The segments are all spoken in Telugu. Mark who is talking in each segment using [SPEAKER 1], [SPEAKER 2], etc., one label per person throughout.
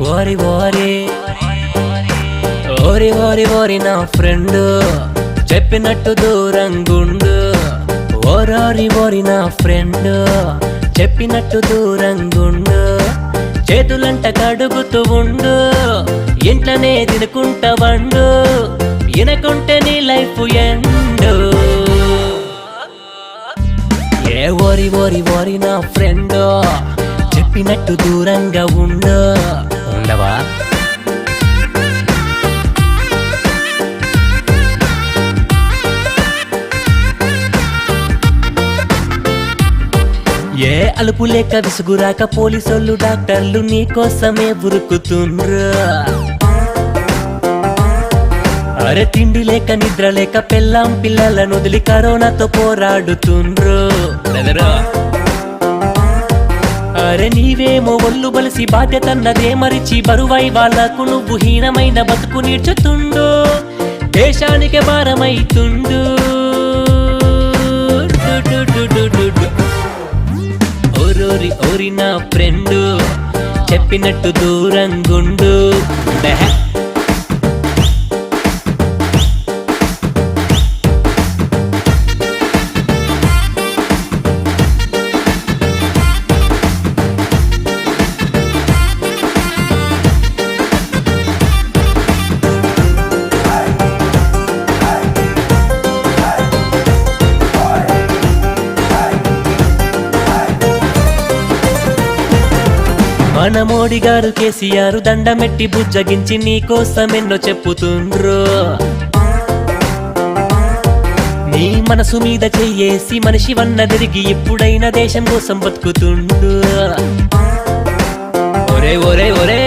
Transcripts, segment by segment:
[SPEAKER 1] ఓరి ఓరి ఓరి ఓరి ఓరి నా ఫ్రెండ్ చెప్పినట్టు దూరంగుండు. ఓరోరి ఓరి నా ఫ్రెండ్ చెప్పినట్టు దూరంగుండు. చేతులంట కడుగుతూ ఉండు, ఇంట్లోనే తినుకుంటా వండు, ఇనకుంటే నీ లైఫ్ ఎండు. ఏ ఓరి ఓరి ఓరి నా ఫ్రెండ్ చెప్పినట్టు దూరంగా ఉండు. ఉండవా? ఏ అలుపు లేక విసుగురాక పోలీసోళ్ళు డాక్టర్లు నీకోసమే ఉరుకుతుండ్రు. అరే తిండి లేక నిద్ర లేక పెళ్ళాం పిల్లలను వదిలి కరోనాతో పోరాడుతుండ్రు. అరే నీవేమో ఒళ్ళు బలిసి బాధ్యతన్నదే మరిచి బరువై వాళ్ళకు నువ్వు హీనమైన బతుకు నీడ్చుతుండు, దేశానికి భారమైతుండు. ఓరోరి ఓరి నా ఫ్రెండ్ చెప్పినట్టు దూరంగుండు. మన మోడీ గారు కేసీఆర్ దండమెట్టి బుజ్జగించి నీకోసమెన్నో చెప్పుతుండ్రు. నీ మనసు మీద చెయ్యేసి మనిషి వన్న తిరిగి ఎప్పుడైనా దేశం కోసం బతుకుతుండు. ఒరే ఒరే ఒరే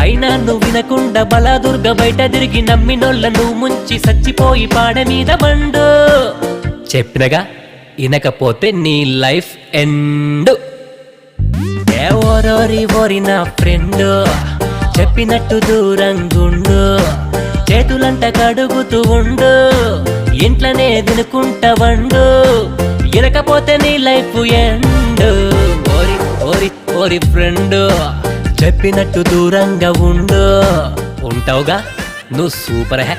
[SPEAKER 1] అయినా నువ్వు వినకుండా బలాదుర్గ బయట తిరిగి నమ్మినోళ్ళను ముంచి సచ్చిపోయి పాడ మీద బండు. చెప్పినగా ఇనకపోతే నీ లైఫ్ ఎండు. ఓరోరి ఓరి నా ఫ్రెండ్ చెప్పినట్టు దూరంగుండు, చేతులంట కడుగుతూ ఉండు, ఇంట్లోనే తినుకుంటా వండు, ఇనకపోతే నీ లైఫ్ ఎండు. ఓరి ఓరి ఓరి ఫ్రెండ్ చెప్పినట్టు దూరంగా ఉండు. ఉంటావుగా నువ్వు సూపర్ హే.